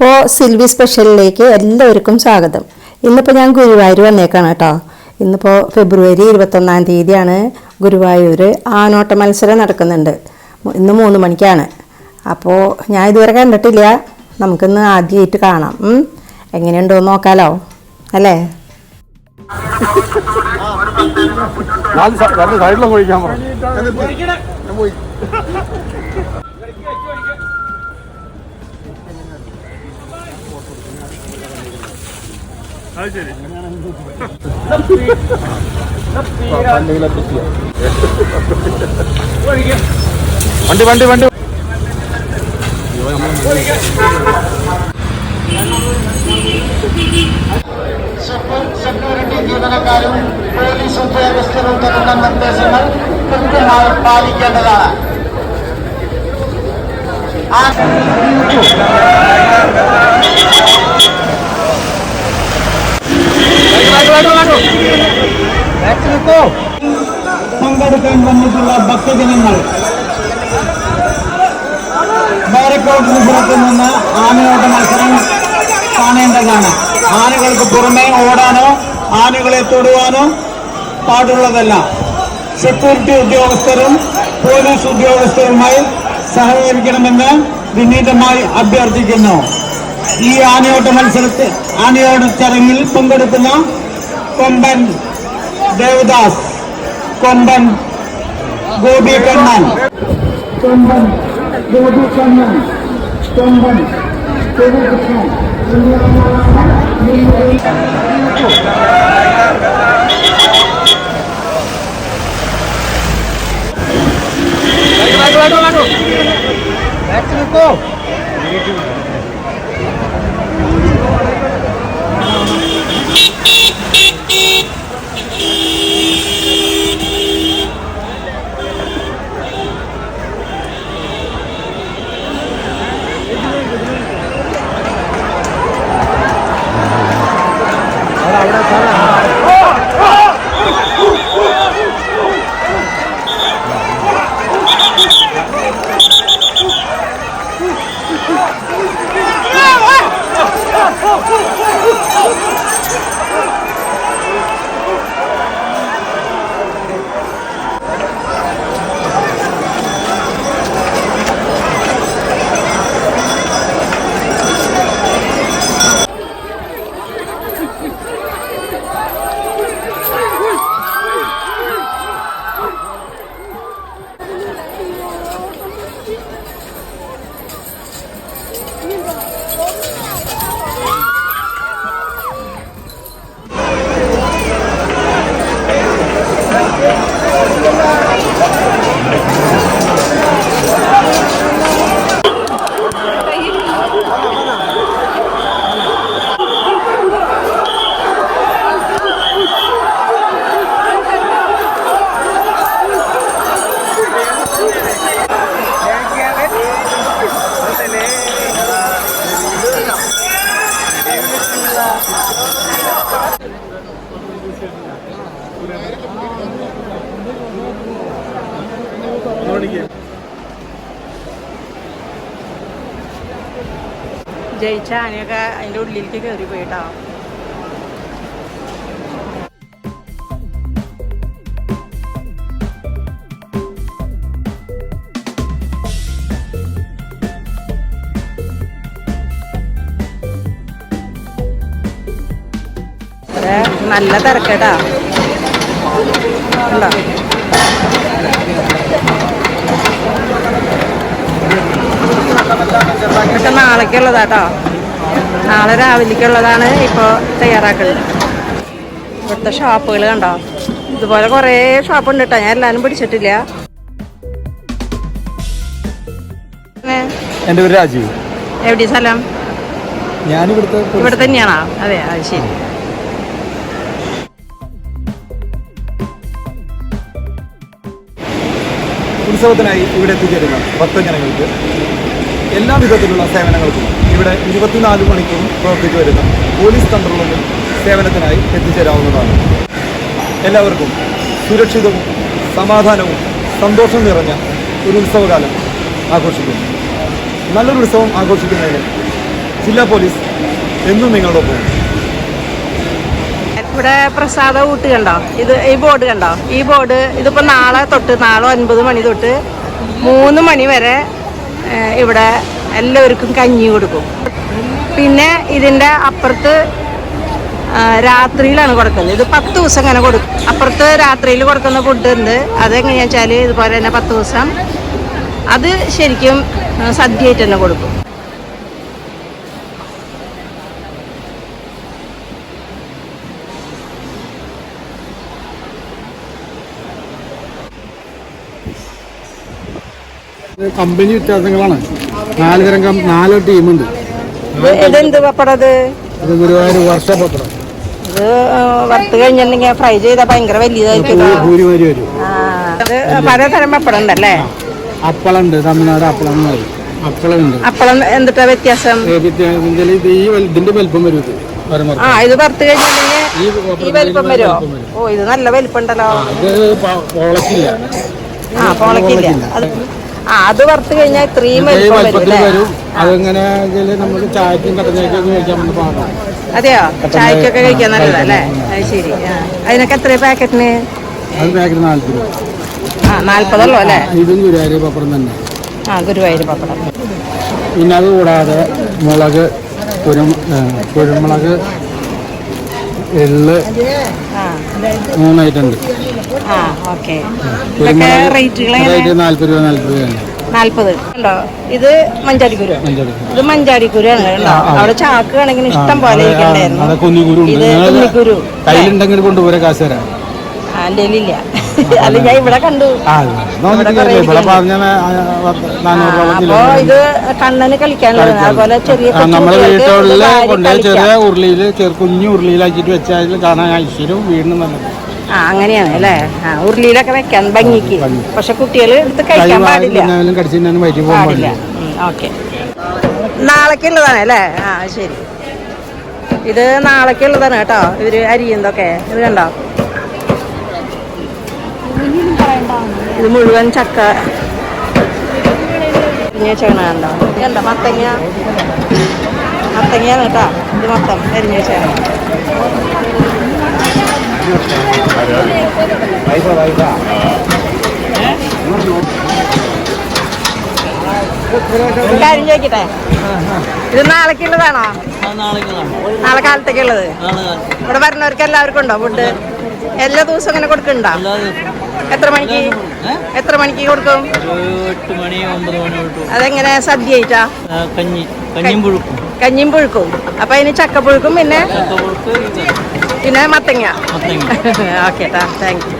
അപ്പോൾ സിൽവി സ്പെഷ്യലിലേക്ക് എല്ലാവർക്കും സ്വാഗതം. ഇന്നിപ്പോൾ ഞാൻ ഗുരുവായൂർ വന്നേക്കാണ് കേട്ടോ. ഇന്നിപ്പോൾ ഫെബ്രുവരി 21-ാം തീയതിയാണ്. ഗുരുവായൂർ ആനോട്ട മത്സരം നടക്കുന്നുണ്ട്. ഇന്ന് 3 മണിക്കാണ്. അപ്പോൾ ഞാൻ ഇതുവരെ കണ്ടിട്ടില്ല. നമുക്കിന്ന് ആദ്യമായിട്ട് കാണാം. എങ്ങനെയുണ്ടോ നോക്കാലോ അല്ലേ? വണ്ടി വണ്ടി വണ്ടി സെക്യൂരിറ്റി ജീവനക്കാരും പോലീസ് ഉദ്യോഗസ്ഥരും തരുന്ന നിർദ്ദേശങ്ങൾ കൃത്യമായി പാലിക്കേണ്ടതാണ്. പങ്കെടുക്കാൻ വന്നിട്ടുള്ള ഭക്തജനങ്ങൾ ബാരിക്കോട്ടിന് പുറത്തു നിന്ന് ആനയോട്ട മത്സരം കാണേണ്ടതാണ്. ആനകൾക്ക് പുറമെ ഓടാനോ ആനകളെ തൊടുവാനോ പാടുള്ളതല്ല. സെക്യൂരിറ്റി ഉദ്യോഗസ്ഥരും പോലീസ് ഉദ്യോഗസ്ഥരുമായി സഹകരിക്കണമെന്ന് വിനീതമായി അഭ്യർത്ഥിക്കുന്നു. ഈ ആനയോട്ട ചടങ്ങിൽ പങ്കെടുക്കുന്ന കൊമ്പൻ ദേവദാസ്, കൊമ്പൻ ഗോപികണ്ണൻ, കൊമ്പൻ ഗോപികണ്ണൻ, കൊമ്പൻ ഗോപികൃഷ്ണൻ ജയിച്ച ആനയൊക്കെ അതിൻ്റെ ഉള്ളിലേക്ക് കയറി പോയിട്ടോ. നല്ല തിരക്കേട്ടാ. ഇതൊക്കെ നാളേക്കുള്ളതാട്ടോ. നാളെ രാവിലേക്കുള്ളതാണ് ഇപ്പോൾ തയ്യാറാക്കുന്നത്. ഇവിടുത്തെ ഷോപ്പുകൾ കണ്ടോ, ഇതുപോലെ കുറേ ഷോപ്പുണ്ട് കേട്ടോ. ഞാൻ എല്ലാവരും പിടിച്ചിട്ടില്ല. എൻ്റെ പേര് രാജീവ്. എവിടെ സ്ഥലം? ഇവിടെ തന്നെയാണോ? അതെ, അത് ശരി. ഉത്സവത്തിനായി ഇവിടെ എത്തിച്ചേരുന്ന ഭക്തജനങ്ങൾക്ക് എല്ലാ വിധത്തിലുള്ള സേവനങ്ങൾക്കും ഇവിടെ 24 മണിക്കൂറും പ്രവർത്തിച്ചു വരുന്ന പോലീസ് കൺട്രോളിൽ സേവനത്തിനായി എത്തിച്ചേരാവുന്നതാണ്. എല്ലാവർക്കും സുരക്ഷിതവും സമാധാനവും സന്തോഷം നിറഞ്ഞ ഒരു ഉത്സവകാലം ആഘോഷിക്കുന്നു. നല്ലൊരു ഉത്സവം ആഘോഷിക്കുന്നതിന് ജില്ലാ പോലീസ് എന്നും നിങ്ങളോടൊപ്പം. ഇവിടെ പ്രസാദ ഊട്ട് കണ്ടോ, ഈ ബോർഡ് കണ്ടോ, ഈ ബോർഡ് ഇതിപ്പോൾ നാളെ 9 മണി തൊട്ട് 3 മണി വരെ ഇവിടെ എല്ലാവർക്കും കഞ്ഞി കൊടുക്കും. പിന്നെ ഇതിൻ്റെ അപ്പുറത്ത് രാത്രിയിലാണ് കൊടുക്കുന്നത്. ഇത് 10 ദിവസം ഇങ്ങനെ കൊടുക്കും. അപ്പുറത്ത് രാത്രിയിൽ കൊടുക്കുന്ന ഫുഡ് ഉണ്ട്. അതെങ്ങനെയാ വെച്ചാൽ ഇതുപോലെ തന്നെ 10 ദിവസം അത് ശരിക്കും സദ്യയായിട്ട് തന്നെ കൊടുക്കും. കമ്പനി വ്യത്യാസങ്ങളാണ്. 4 തരം 4 ടീമുണ്ട്. ഇതെന്ത് പപ്പടത്? ഇത് ഗുരുവായൂർ വർഷപത്രം. ഇത് വറുത്ത് കഴിഞ്ഞിട്ടുണ്ടെങ്കിൽ ഫ്രൈ ചെയ്താൽ ഭയങ്കര വലിയതായിരിക്കും. ഭൂരിമാരി വരും. അത് പലതരം പപ്പടം ഉണ്ടല്ലേ? അപ്പളുണ്ട്, തമിഴ്നാട് അപ്പളം അപ്പളുണ്ട്. അപ്പളം എന്തിട്ടാ വ്യത്യാസം? ഇതിന്റെ വലിപ്പം വരും. ഇത് വറുത്ത് കഴിഞ്ഞിട്ടുണ്ടെങ്കിൽ ഈ വലിപ്പം വരുമോ? ഓ, ഇത് നല്ല വലിപ്പം ഉണ്ടല്ലോ. പൊളക്കില്ല. പൊളക്കില്ല. അത് വറുത്ത് കഴിഞ്ഞാൽ ഇത്രയും വലിപ്പത്തിൽ വരും. അതെങ്ങനെ നമുക്ക് ചായക്കും കട്ടനൊക്കെ കഴിക്കാൻ വേണ്ടി പാടാം. അതെയോ? ചായക്കൊക്കെ കഴിക്കാൻ നല്ലതല്ലേ? അത് ശരി. അതിനൊക്കെ എത്ര പാക്കറ്റിന്? അത് പാക്കറ്റ് 40 രൂപ. 40 അല്ലേ? ഇതും ഗുരുവായൂർ പപ്പടം തന്നെ. ഗുരുവായൂർ പപ്പടം. പിന്നെ അത് കൂടാതെ മുളക്, കുരുമുളക്, എള്ള് 3 ഐറ്റം ഉണ്ട്. ഓക്കെ. റേറ്റ് 40 രൂപ. 40 ഉണ്ടോ? ഇത് മഞ്ചാടിക്കുരു. ഇത് മഞ്ചാടിക്കുരുയാണ് കേട്ടോ. അവിടെ ചാക്ക് കണക്കിന് ഇഷ്ടം പോലെ ഇരിക്കണ്ടായിരുന്നു. ഇത് കുന്നിക്കുരു. കയ്യിലുണ്ടെങ്കിൽ കൊണ്ടുപോരാ, കാശ് തരാം. എൻ്റെ ഇല്ല. അത് ഞാൻ ഇവിടെ കണ്ടു. അപ്പോ ഇത് കണ്ണന് കളിക്കാനുള്ളത്. അതുപോലെ നമ്മുടെ വീട്ടുകളിൽ കൊണ്ടുപോയി ചെറിയ ഉരുളിയിൽ കുഞ്ഞു ഉരുളിയിലാക്കിയിട്ട് വെച്ചാൽ കാണാൻ ഐശ്വര്യവും വീടിനും നല്ലത്. അങ്ങനെയാണ് അല്ലേ? ഉരുളിയിലൊക്കെ വെക്കാൻ ഭംഗിക്ക്. പക്ഷെ കുട്ടികൾ എടുത്ത് കഴിക്കാൻ പാടില്ല. പാടില്ല. ഓക്കെ. നാളേക്കുള്ളതാണ് അല്ലേ? ശരി. ഇത് നാളേക്കുള്ളതാണ് കേട്ടോ. ഇവര് അരിയുന്നതൊക്കെ ഇത് കണ്ടോ. ഇത് മുഴുവൻ ചക്ക അരിഞ്ഞേച്ചാണോ? കണ്ടോ മത്തങ്ങയാണ് കേട്ടോ. ഇത് മൊത്തം അരിഞ്ഞേച്ചാണ്. കാര്യം ചോദിക്കട്ടെ, ഇത് നാളേക്കുള്ളതാണോ? നാളെ കാലത്തേക്കുള്ളത്. ഇവിടെ വരുന്നവർക്ക് എല്ലാവർക്കും ഉണ്ടോ ഫുഡ്? എല്ലാ ദിവസവും അങ്ങനെ കൊടുക്കണ്ടോ? എത്ര മണിക്ക് കൊടുക്കും? 8 മണി 9 മണി തൊട്ട്. അതെങ്ങനെ സദ്യ ആയിട്ടാ? കഞ്ഞിയും പുഴുക്കും. അപ്പൊ അതിന് ചക്കപ്പുഴുക്കും പിന്നെ മത്തങ്ങ. Okay, thank you.